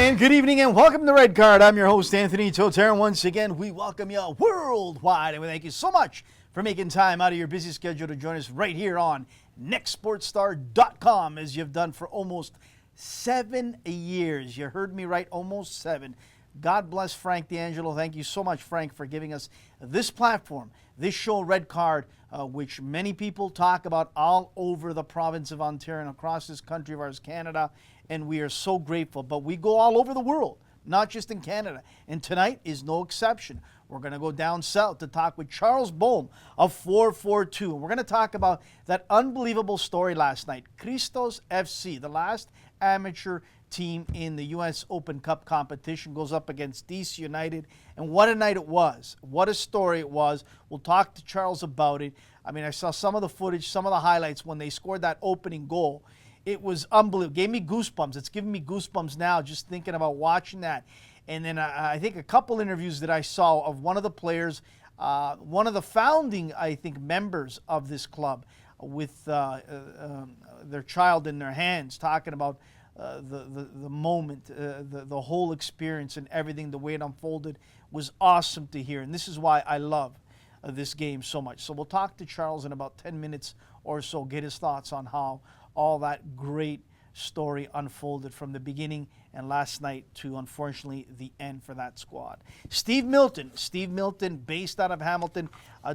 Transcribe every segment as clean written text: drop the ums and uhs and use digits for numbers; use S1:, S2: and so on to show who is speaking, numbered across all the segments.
S1: And good evening and welcome to Red Card. I'm your host, Anthony Totera. Once again, we welcome you worldwide. And we thank you so much for making time out of your busy schedule to join us right here on nextsportstar.com, as you've done for almost 7 years. You heard me right, almost 7. God bless Frank D'Angelo. Thank you so much, Frank, for giving us this platform, this show, Red Card, which many people talk about all over the province of Ontario and across this country of ours, Canada. And we are so grateful. But we go all over the world, not just in Canada. And tonight is no exception. We're going to go down south to talk with Charles Boehm of 442. And we're going to talk about that unbelievable story last night. Christos FC, the last amateur team in the U.S. Open Cup competition, goes up against DC United. And what a night it was. What a story it was. We'll talk to Charles about it. I mean, I saw some of the footage, some of the highlights when they scored that opening goal. It was unbelievable. Gave me goosebumps. It's giving me goosebumps now just thinking about watching that. And then I think a couple interviews that I saw of one of the players, one of the founding, I think, members of this club with their child in their hands, talking about the moment, the whole experience and everything, the way it unfolded was awesome to hear. And this is why I love this game so much. So we'll talk to Charles in about 10 minutes or so, get his thoughts on how all that great story unfolded from the beginning and last night to, unfortunately, the end for that squad. Steve Milton, based out of Hamilton,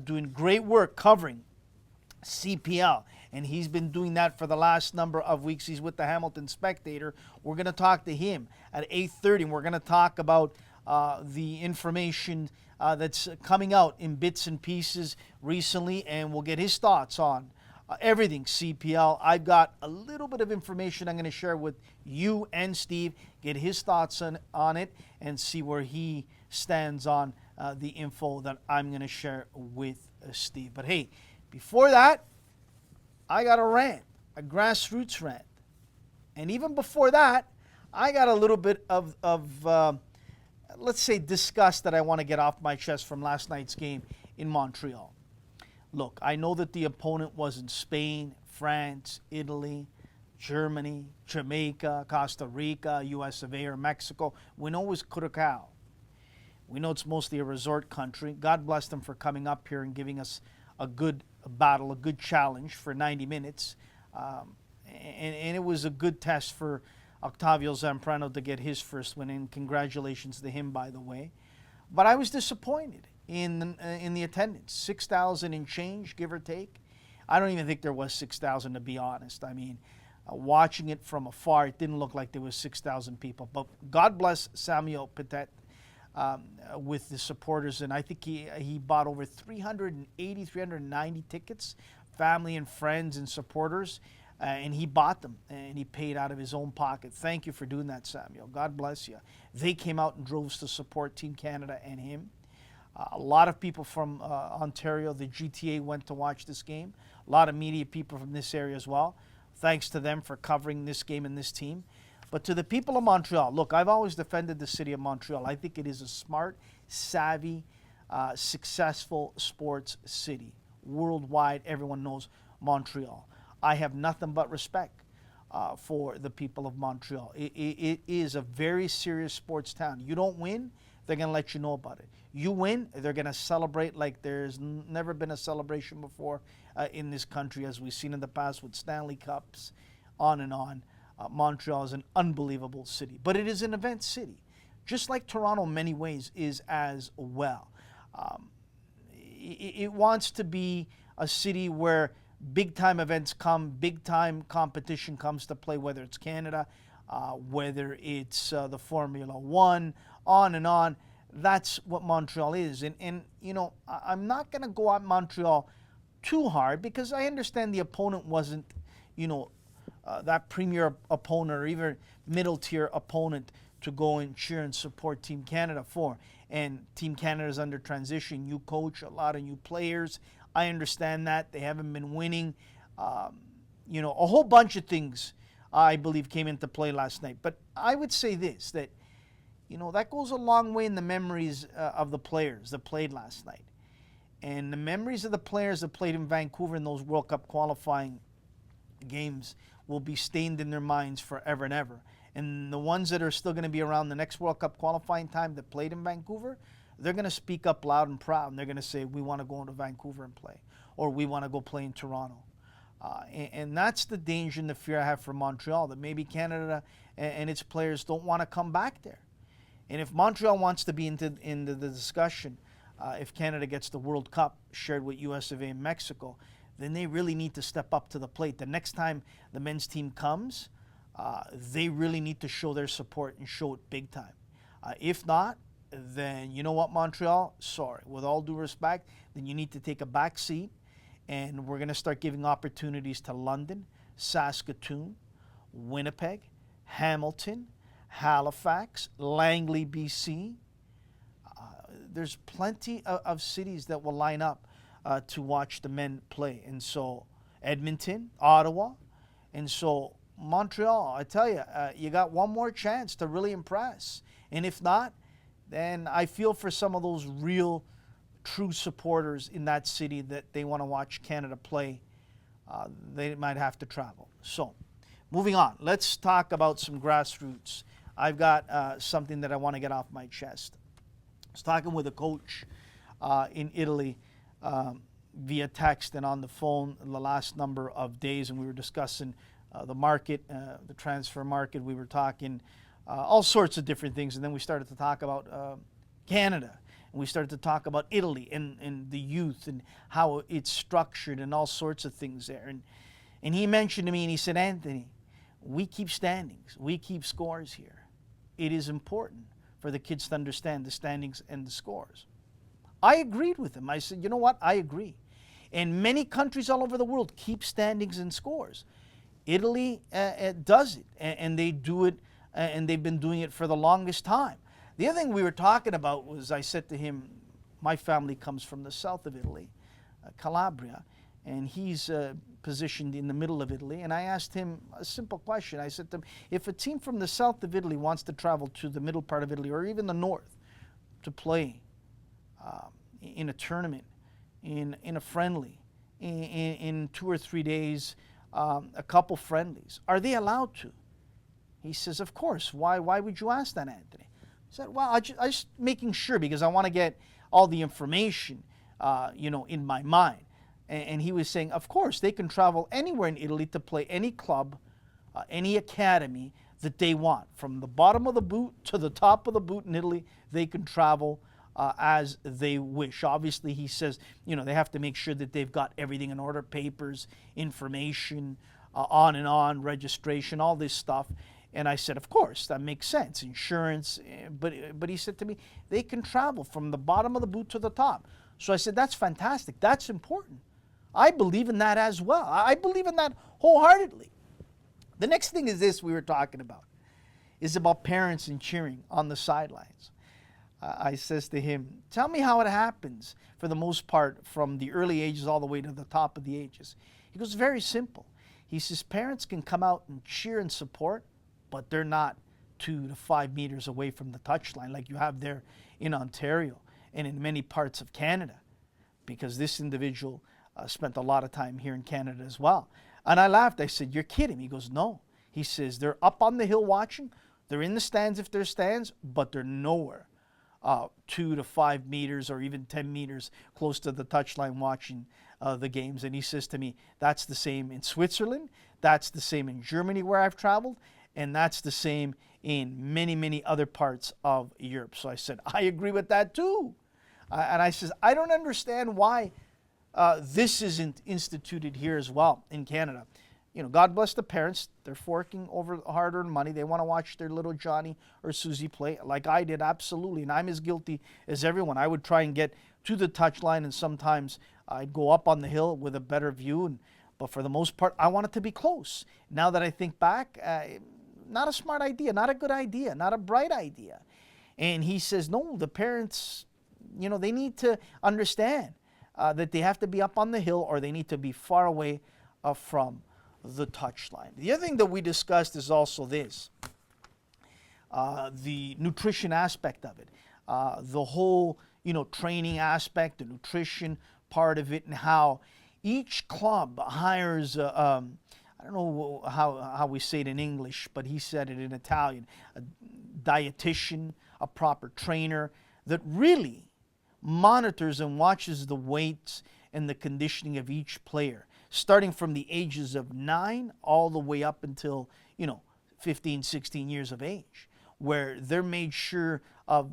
S1: doing great work covering CPL, and he's been doing that for the last number of weeks. He's with the Hamilton Spectator. We're going to talk to him at 8:30, and we're going to talk about the information that's coming out in bits and pieces recently, and we'll get his thoughts on everything CPL. I've got a little bit of information I'm going to share with you and Steve, get his thoughts on it, and see where he stands on the info that I'm going to share with Steve. But hey, before that, I got a rant, a grassroots rant. And even before that, I got a little bit of let's say, disgust that I want to get off my chest from last night's game in Montreal. Look, I know that the opponent was in Spain, France, Italy, Germany, Jamaica, Costa Rica, US of A, or Mexico. We know it was Curacao. We know it's mostly a resort country. God bless them for coming up here and giving us a good battle, a good challenge for 90 minutes. And it was a good test for Octavio Zamprano to get his first win, and congratulations to him, by the way. But I was disappointed in the attendance, 6,000 and change, give or take. I don't even think there was 6,000, to be honest. I mean, watching it from afar, it didn't look like there was 6,000 people. But God bless Samuel Petit with the supporters, and I think he bought over 380, 390 tickets, family and friends and supporters, and he bought them, and he paid out of his own pocket. Thank you for doing that, Samuel. God bless you. They came out in droves to support Team Canada and him. A lot of people from Ontario, the GTA, went to watch this game. A lot of media people from this area as well. Thanks to them for covering this game and this team. But to the people of Montreal, look, I've always defended the city of Montreal. I think it is a smart, savvy, successful sports city. Worldwide, everyone knows Montreal. I have nothing but respect for the people of Montreal. It is a very serious sports town. You don't win, they're going to let you know about it. You win, they're going to celebrate like there's never been a celebration before in this country, as we've seen in the past with Stanley Cups, on and on. Montreal is an unbelievable city, but it is an event city, just like Toronto in many ways is as well. It wants to be a city where big-time events come, big-time competition comes to play, whether it's Canada, whether it's the Formula One, on and on. That's what Montreal is. And you know, I'm not going to go at Montreal too hard because I understand the opponent wasn't, you know, that premier opponent or even middle-tier opponent to go and cheer and support Team Canada for. And Team Canada is under transition. New coach, a lot of new players. I understand that. They haven't been winning. You know, a whole bunch of things, I believe, came into play last night. But I would say this, that, you know, that goes a long way in the memories of the players that played last night. And the memories of the players that played in Vancouver in those World Cup qualifying games will be stained in their minds forever and ever. And the ones that are still going to be around the next World Cup qualifying time that played in Vancouver, they're going to speak up loud and proud, and they're going to say, we want to go into Vancouver and play, or we want to go play in Toronto. And that's the danger and the fear I have for Montreal, that maybe Canada and its players don't want to come back there. And if Montreal wants to be into the discussion, if Canada gets the World Cup shared with US of A and Mexico, then they really need to step up to the plate. The next time the men's team comes, they really need to show their support and show it big time. If not, then you know what, Montreal? Sorry. With all due respect, then you need to take a back seat, and we're going to start giving opportunities to London, Saskatoon, Winnipeg, Hamilton, Halifax, Langley, BC. There's plenty of cities that will line up to watch the men play. And so Edmonton, Ottawa, and so Montreal, I tell you, you got one more chance to really impress. And if not, then I feel for some of those real, true supporters in that city that they want to watch Canada play. They might have to travel. So, moving on, let's talk about some grassroots. I've got something that I want to get off my chest. I was talking with a coach in Italy via text and on the phone the last number of days, and we were discussing the market, the transfer market. We were talking all sorts of different things, and then we started to talk about Canada, and we started to talk about Italy and the youth and how it's structured and all sorts of things there. And he mentioned to me, and he said, Anthony, we keep standings, we keep scores here. It is important for the kids to understand the standings and the scores. I agreed with him. I said, you know what? I agree. And many countries all over the world keep standings and scores. Italy does it, and they do it, and they've been doing it for the longest time. The other thing we were talking about was, I said to him, my family comes from the south of Italy, Calabria, and he's positioned in the middle of Italy. And I asked him a simple question. I said to him, if a team from the south of Italy wants to travel to the middle part of Italy, or even the north, to play in a tournament, in a friendly, in 2 or 3 days, a couple friendlies, are they allowed to? He says, of course. Why would you ask that, Anthony? I said, well, I just making sure, because I want to get all the information, in my mind. And he was saying, of course, they can travel anywhere in Italy to play any club, any academy that they want. From the bottom of the boot to the top of the boot in Italy, they can travel as they wish. Obviously, he says, they have to make sure that they've got everything in order, papers, information, on and on, registration, all this stuff. And I said, of course, that makes sense, insurance. But he said to me, they can travel from the bottom of the boot to the top. So I said, that's fantastic. That's important. I believe in that as well. I believe in that wholeheartedly. The next thing is this we were talking about, is about parents and cheering on the sidelines. I says to him, tell me how it happens for the most part from the early ages all the way to the top of the ages. He goes, very simple. He says, parents can come out and cheer and support, but they're not 2 to 5 meters away from the touchline like you have there in Ontario and in many parts of Canada, because this individual spent a lot of time here in Canada as well. And I laughed. I said, you're kidding. He goes, no. He says, they're up on the hill watching. They're in the stands if there's stands, but they're nowhere 2 to 5 meters or even 10 meters close to the touchline watching the games. And he says to me, that's the same in Switzerland. That's the same in Germany where I've traveled. And that's the same in many, many other parts of Europe. So I said, I agree with that too. And I says, I don't understand why this isn't instituted here as well in Canada. God bless the parents. They're forking over hard-earned money. They want to watch their little Johnny or Susie play like I did, absolutely. And I'm as guilty as everyone. I would try and get to the touchline, and sometimes I'd go up on the hill with a better view. But for the most part, I want it to be close. Now that I think back, not a smart idea, not a good idea, not a bright idea. And he says, no, the parents, they need to understand that they have to be up on the hill, or they need to be far away from the touchline. The other thing that we discussed is also this, the nutrition aspect of it, the whole, training aspect, the nutrition part of it, and how each club hires, I don't know how we say it in English, but he said it in Italian, a dietitian, a proper trainer that really monitors and watches the weights and the conditioning of each player, starting from the ages of 9 all the way up until, 15, 16 years of age, where they're made sure of,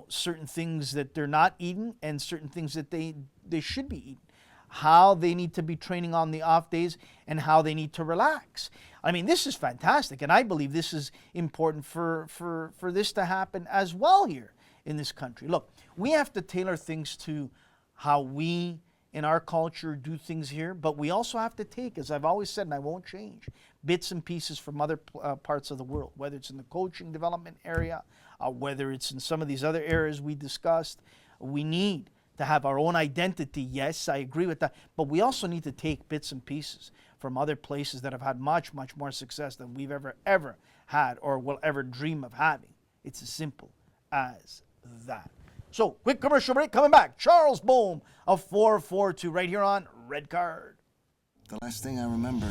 S1: certain things that they're not eating and certain things that they should be eating, how they need to be training on the off days and how they need to relax. I mean, this is fantastic, and I believe this is important for this to happen as well here in this country. Look, we have to tailor things to how we in our culture do things here, but we also have to take, as I've always said, and I won't change, bits and pieces from other parts of the world, whether it's in the coaching development area, whether it's in some of these other areas we discussed. We need to have our own identity. Yes, I agree with that, but we also need to take bits and pieces from other places that have had much, much more success than we've ever had or will ever dream of having. It's as simple as that. So, quick commercial break, coming back. Charles Boehm of 442 right here on Red Card.
S2: The last thing I remember